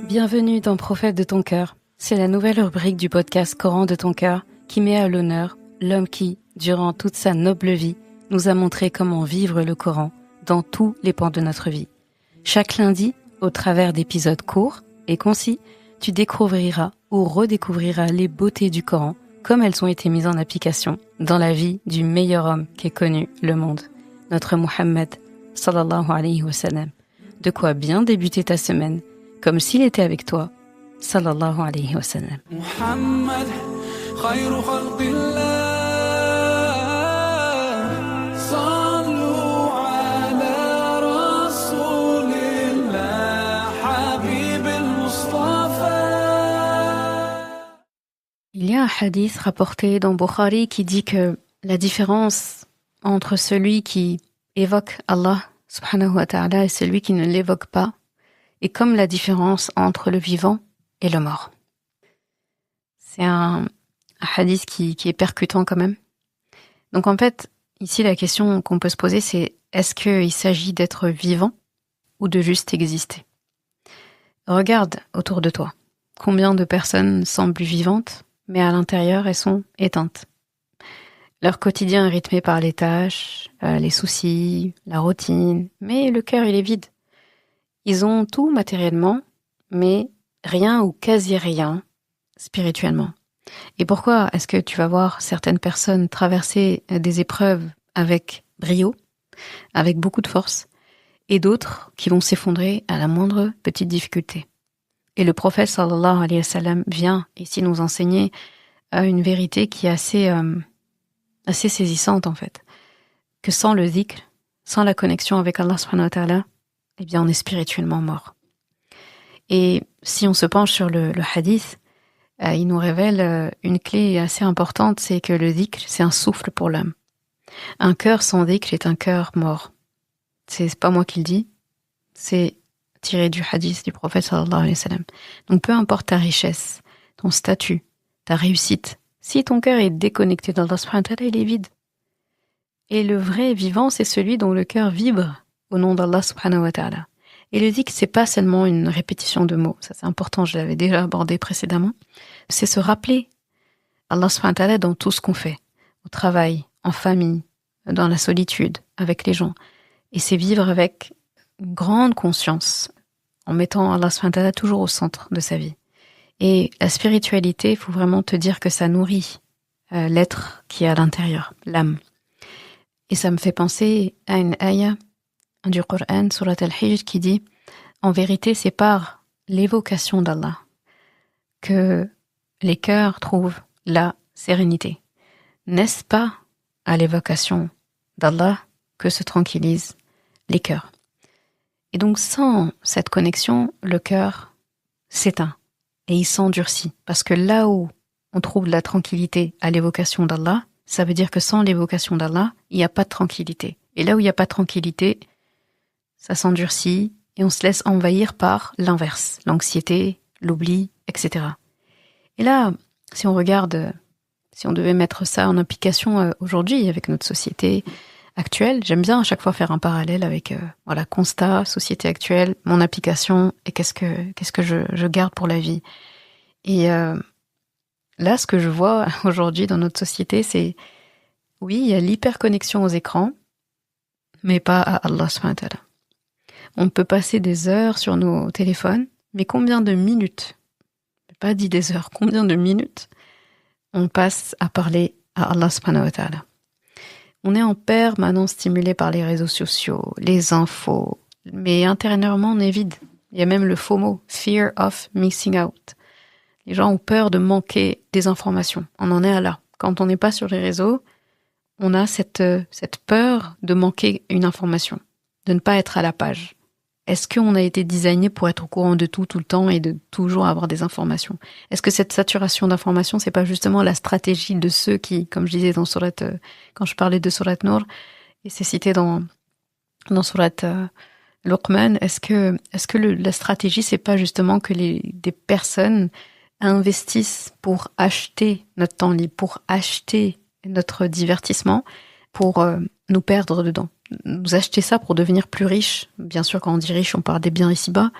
Bienvenue dans Prophète de ton cœur. C'est la nouvelle rubrique du podcast Coran de ton cœur qui met à l'honneur l'homme qui, durant toute sa noble vie, nous a montré comment vivre le Coran dans tous les pans de notre vie. Chaque lundi, au travers d'épisodes courts et concis, tu découvriras ou redécouvriras les beautés du Coran comme elles ont été mises en application dans la vie du meilleur homme qu'ait connu le monde, notre Muhammad sallallahu alayhi wa sallam. De quoi bien débuter ta semaine, comme s'il était avec toi, sallallahu alayhi wa sallam. Muhammad, khayru khalqillah, sallu ala rasulillah, habib al-Mustafa. Il y a un hadith rapporté dans Bukhari qui dit que la différence entre celui qui évoque Allah subhanahu wa ta'ala et celui qui ne l'évoque pas est comme la différence entre le vivant et le mort. C'est un hadith qui est percutant quand même. Donc en fait, ici la question qu'on peut se poser c'est est-ce qu'il s'agit d'être vivant ou de juste exister ? Regarde autour de toi. Combien de personnes semblent vivantes, mais à l'intérieur elles sont éteintes. Leur quotidien est rythmé par les tâches, les soucis, la routine, mais le cœur il est vide. Ils ont tout matériellement, mais rien ou quasi rien spirituellement. Et pourquoi est-ce que tu vas voir certaines personnes traverser des épreuves avec brio, avec beaucoup de force, et d'autres qui vont s'effondrer à la moindre petite difficulté? Et le prophète sallallahu alayhi wa sallam vient ici nous enseigner une vérité qui est assez saisissante en fait, que sans le dhikr, sans la connexion avec Allah subhanahu wa ta'ala, eh bien on est spirituellement mort. Et si on se penche sur le hadith, il nous révèle une clé assez importante, c'est que le dhikr, c'est un souffle pour l'âme. Un cœur sans dhikr est un cœur mort. C'est pas moi qui le dis, c'est tiré du hadith du prophète sallallahu alayhi wa sallam. Donc peu importe ta richesse, ton statut, ta réussite, si ton cœur est déconnecté d'Allah subhanahu wa ta'ala, il est vide. Et le vrai vivant, c'est celui dont le cœur vibre au nom d'Allah subhanahu wa ta'ala. Et le dhikr, c'est pas seulement une répétition de mots, ça c'est important, je l'avais déjà abordé précédemment, c'est se rappeler Allah subhanahu wa ta'ala dans tout ce qu'on fait, au travail, en famille, dans la solitude, avec les gens. Et c'est vivre avec une grande conscience, en mettant Allah subhanahu wa ta'ala toujours au centre de sa vie. Et la spiritualité, il faut vraiment te dire que ça nourrit l'être qui est à l'intérieur, l'âme. Et ça me fait penser à une ayah du Coran, surat al-Hijr, qui dit « En vérité, c'est par l'évocation d'Allah que les cœurs trouvent la sérénité. N'est-ce pas à l'évocation d'Allah que se tranquillisent les cœurs ?» Et donc, sans cette connexion, le cœur s'éteint et il s'endurcit. Parce que là où on trouve la tranquillité à l'évocation d'Allah, ça veut dire que sans l'évocation d'Allah, il n'y a pas de tranquillité. Et là où il n'y a pas de tranquillité, ça s'endurcit et on se laisse envahir par l'inverse, l'anxiété, l'oubli, etc. Et là, si on regarde, si on devait mettre ça en application aujourd'hui avec notre société actuelle, j'aime bien à chaque fois faire un parallèle avec constat, société actuelle, mon application et qu'est-ce que je garde pour la vie. Et là, ce que je vois aujourd'hui dans notre société, c'est oui, il y a l'hyperconnexion aux écrans, mais pas à Allah subhanahu wa ta'ala. On peut passer des heures sur nos téléphones, mais combien de minutes, pas dit des heures, combien de minutes on passe à parler à Allah subhanahu wa ta'ala. On est en permanence stimulé par les réseaux sociaux, les infos, mais intérieurement on est vide. Il y a même le FOMO, Fear of Missing Out. Les gens ont peur de manquer des informations. On en est à là. Quand on n'est pas sur les réseaux, on a cette peur de manquer une information, de ne pas être à la page. Est-ce qu'on a été designé pour être au courant de tout le temps et de toujours avoir des informations ? Est-ce que cette saturation d'informations, c'est pas justement la stratégie de ceux qui, comme je disais dans Surat, quand je parlais de Surat Nur, et c'est cité dans Surat Luqman, est-ce que la stratégie, c'est pas justement que des personnes investissent pour acheter notre temps libre, pour acheter notre divertissement, pour nous perdre dedans. nous acheter ça pour devenir plus riches. Bien sûr, quand on dit riche, on parle des biens ici-bas.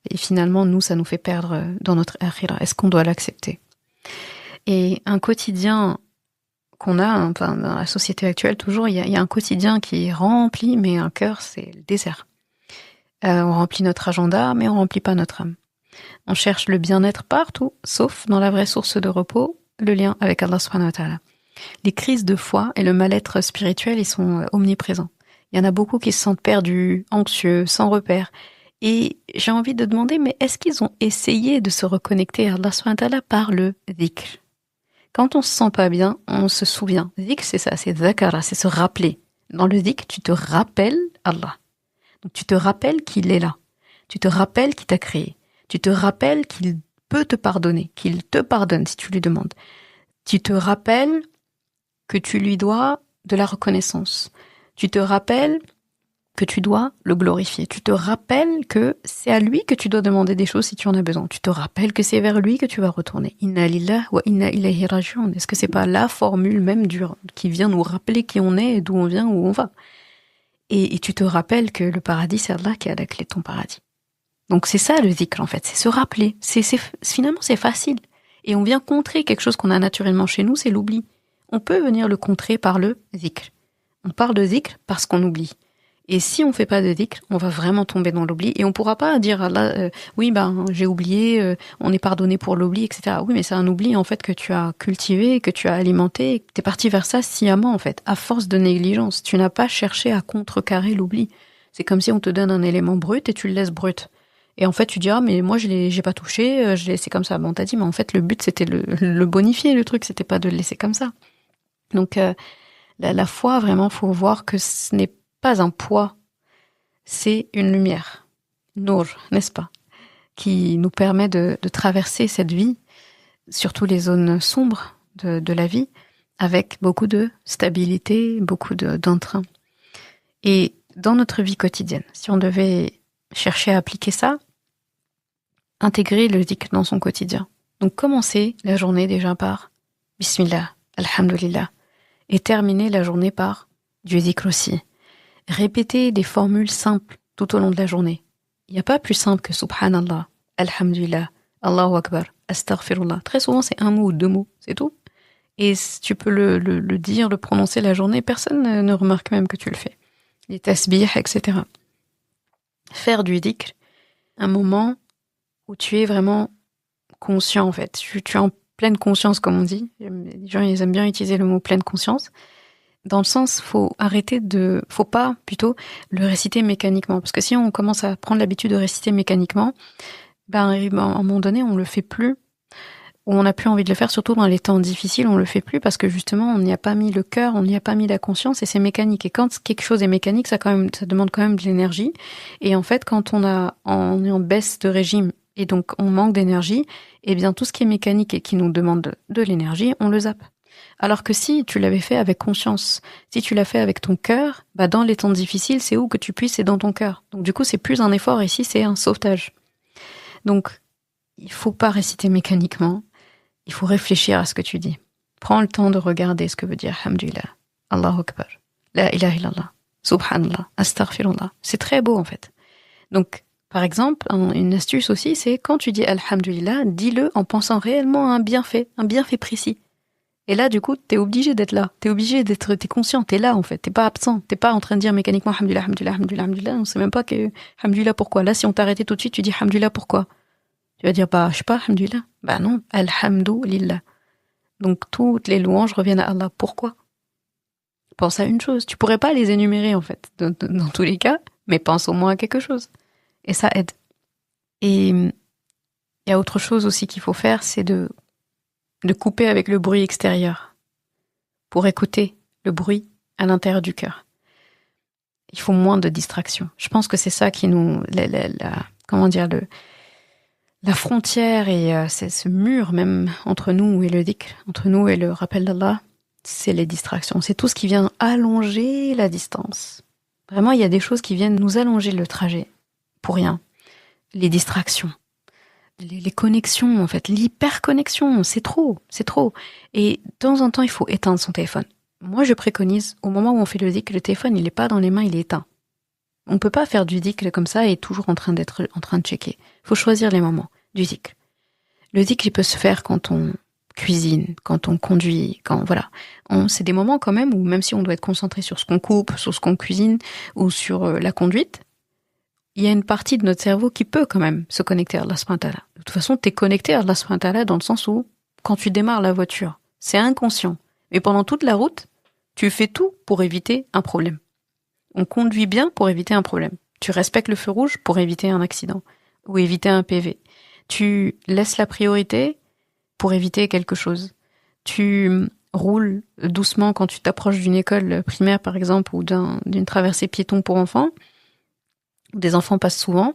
Et finalement, nous, ça nous fait perdre dans notre akhira. Est-ce qu'on doit l'accepter? Et un quotidien qu'on a, enfin, dans la société actuelle, toujours, il y a un quotidien qui est rempli, mais un cœur, c'est le désert. On remplit notre agenda, mais on remplit pas notre âme. On cherche le bien-être partout, sauf dans la vraie source de repos, le lien avec Allah subhanahu wa ta'ala. Les crises de foi et le mal-être spirituel, ils sont omniprésents. Il y en a beaucoup qui se sentent perdus, anxieux, sans repère. Et j'ai envie de demander, mais est-ce qu'ils ont essayé de se reconnecter à Allah subhanahu wa ta'ala par le dhikr? Quand on se sent pas bien, on se souvient. Dhikr, c'est ça, c'est dhakara, c'est se rappeler. Dans le dhikr, tu te rappelles Allah. Donc tu te rappelles qu'il est là. Tu te rappelles qu'il t'a créé. Tu te rappelles qu'il peut te pardonner, qu'il te pardonne si tu lui demandes. Tu te rappelles que tu lui dois de la reconnaissance. Tu te rappelles que tu dois le glorifier. Tu te rappelles que c'est à lui que tu dois demander des choses si tu en as besoin. Tu te rappelles que c'est vers lui que tu vas retourner. Inna lillah wa inna ilayhi raji'un. Est-ce que c'est pas la formule même qui vient nous rappeler qui on est, d'où on vient, où on va? Et tu te rappelles que le paradis, c'est Allah qui a la clé de ton paradis. Donc c'est ça le dhikr en fait, c'est se rappeler. Finalement c'est facile. Et on vient contrer quelque chose qu'on a naturellement chez nous, c'est l'oubli. On peut venir le contrer par le dhikr. On parle de dhikr parce qu'on oublie. Et si on fait pas de dhikr, on va vraiment tomber dans l'oubli et on pourra pas dire à Allah, oui j'ai oublié, on est pardonné pour l'oubli, etc. Oui, mais c'est un oubli en fait que tu as cultivé, que tu as alimenté, que t'es parti vers ça sciemment en fait, à force de négligence. Tu n'as pas cherché à contrecarrer l'oubli. C'est comme si on te donne un élément brut et tu le laisses brut. Et en fait, tu dis, mais moi, j'ai pas touché, je l'ai laissé comme ça. Bon, t'as dit, mais en fait, le but, c'était le bonifier, le truc, c'était pas de le laisser comme ça. Donc, la foi, vraiment, faut voir que ce n'est pas un poids, c'est une lumière. Nour, n'est-ce pas? Qui nous permet de traverser cette vie, surtout les zones sombres de la vie, avec beaucoup de stabilité, beaucoup d'entrain. Et dans notre vie quotidienne, si on devait chercher à appliquer ça, intégrer le dhikr dans son quotidien. Donc commencer la journée déjà par Bismillah, Alhamdulillah, et terminer la journée par du dhikr aussi. Répéter des formules simples tout au long de la journée. Il n'y a pas plus simple que Subhanallah, Alhamdulillah, Allahu Akbar, Astaghfirullah. Très souvent c'est un mot ou deux mots, c'est tout. Et tu peux le dire, le prononcer la journée, personne ne remarque même que tu le fais. Les tasbih, etc. Faire du dhikr, un moment où tu es vraiment conscient en fait. Tu es en pleine conscience comme on dit. Les gens ils aiment bien utiliser le mot pleine conscience. Dans le sens, faut pas plutôt le réciter mécaniquement. Parce que si on commence à prendre l'habitude de réciter mécaniquement, à un moment donné on le fait plus. Ou on n'a plus envie de le faire, surtout dans les temps difficiles, on le fait plus parce que justement on n'y a pas mis le cœur, on n'y a pas mis la conscience et c'est mécanique. Et quand quelque chose est mécanique, ça demande quand même de l'énergie. Et en fait, quand on est en baisse de régime et donc on manque d'énergie, eh bien tout ce qui est mécanique et qui nous demande de l'énergie, on le zappe. Alors que si tu l'avais fait avec conscience, si tu l'as fait avec ton cœur, dans les temps difficiles, c'est où que tu puisses, c'est dans ton cœur. Donc du coup, c'est plus un effort ici, c'est un sauvetage. Donc il faut pas réciter mécaniquement. Il faut réfléchir à ce que tu dis. Prends le temps de regarder ce que veut dire Alhamdulillah, Allahu Akbar, La ilaha illallah, Subhanallah, Astaghfirullah. C'est très beau en fait. Donc, par exemple, une astuce aussi, c'est quand tu dis Alhamdulillah, dis-le en pensant réellement à un bienfait précis. Et là, du coup, t'es obligé d'être là. T'es conscient, t'es là en fait. T'es pas absent. T'es pas en train de dire mécaniquement Alhamdulillah, Alhamdulillah, Alhamdulillah, Alhamdulillah. On sait même pas que Alhamdulillah pourquoi. Là, si on t'arrêtait tout de suite, tu dis Alhamdulillah pourquoi. Tu vas dire, je sais pas, alhamdulillah. Non, alhamdulillah. Donc, toutes les louanges reviennent à Allah. Pourquoi? Pense à une chose. Tu pourrais pas les énumérer, en fait, dans tous les cas, mais pense au moins à quelque chose. Et ça aide. Et il y a autre chose aussi qu'il faut faire, c'est de couper avec le bruit extérieur pour écouter le bruit à l'intérieur du cœur. Il faut moins de distractions. Je pense que c'est ça qui nous... La frontière et ce mur même entre nous et le dhikr, entre nous et le rappel d'Allah, c'est les distractions. C'est tout ce qui vient allonger la distance. Vraiment, il y a des choses qui viennent nous allonger le trajet pour rien. Les distractions, les connexions en fait, l'hyperconnexion, c'est trop. Et de temps en temps, il faut éteindre son téléphone. moi je préconise, au moment où on fait le dhikr, le téléphone il est pas dans les mains, il est éteint. On peut pas faire du dhikr comme ça et toujours en train de checker. Faut choisir les moments du dhikr. Le dhikr il peut se faire quand on cuisine, quand on conduit, c'est des moments quand même où même si on doit être concentré sur ce qu'on coupe, sur ce qu'on cuisine ou sur la conduite, il y a une partie de notre cerveau qui peut quand même se connecter à Allah subhanahu wa ta'ala. De toute façon, t'es connecté à Allah subhanahu wa ta'ala dans le sens où, quand tu démarres la voiture, c'est inconscient. Mais pendant toute la route, tu fais tout pour éviter un problème. On conduit bien pour éviter un problème. Tu respectes le feu rouge pour éviter un accident ou éviter un PV. Tu laisses la priorité pour éviter quelque chose. Tu roules doucement quand tu t'approches d'une école primaire, par exemple, ou d'une traversée piéton pour enfants. Des enfants passent souvent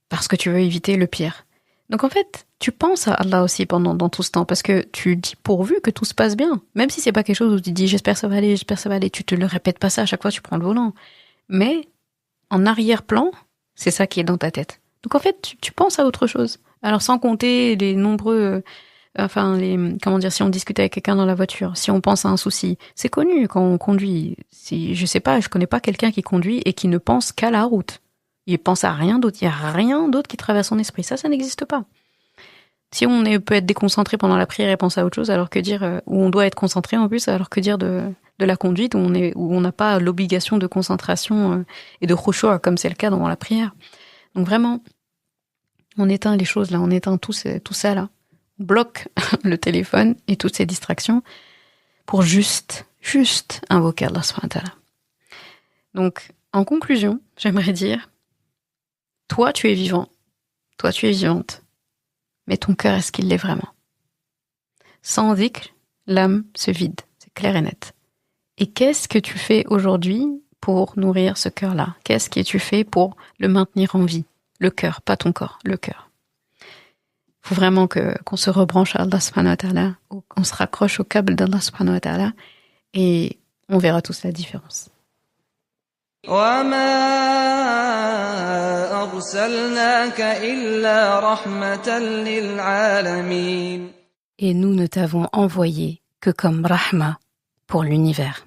parce que tu veux éviter le pire. Donc en fait, tu penses à Allah aussi dans tout ce temps, parce que tu dis pourvu que tout se passe bien. Même si c'est pas quelque chose où tu dis j'espère ça va aller, tu te le répètes pas ça à chaque fois que tu prends le volant. Mais en arrière-plan, c'est ça qui est dans ta tête. Donc en fait, tu penses à autre chose. Alors sans compter les nombreux... si on discute avec quelqu'un dans la voiture, si on pense à un souci, c'est connu quand on conduit. Je connais pas quelqu'un qui conduit et qui ne pense qu'à la route. Il pense à rien d'autre, il y a rien d'autre qui traverse son esprit. Ça n'existe pas. Si peut être déconcentré pendant la prière et penser à autre chose, alors que dire, où on doit être concentré en plus, alors que dire de la conduite où on n'a pas l'obligation de concentration et de khushu' comme c'est le cas dans la prière. Donc vraiment, on éteint les choses là, on éteint tout ça là. On bloque le téléphone et toutes ces distractions pour juste invoquer Allah subhanahu wa ta'ala. Donc, en conclusion, j'aimerais dire, toi tu es vivant, toi tu es vivante, mais ton cœur, est-ce qu'il l'est vraiment? Sans dhikr, l'âme se vide, c'est clair et net. Et qu'est-ce que tu fais aujourd'hui pour nourrir ce cœur-là? Qu'est-ce que tu fais pour le maintenir en vie? Le cœur, pas ton corps, le cœur. Il faut vraiment qu'on se rebranche à Allah subhanahu wa ta'ala, qu'on se raccroche au câble d'Allah subhanahu wa ta'ala, et on verra tous la différence. وَمَا أَرْسَلْنَاكَ إِلَّا رَحْمَةً لِلْعَالَمِينَ. Et nous ne t'avons envoyé que comme rahma pour l'univers.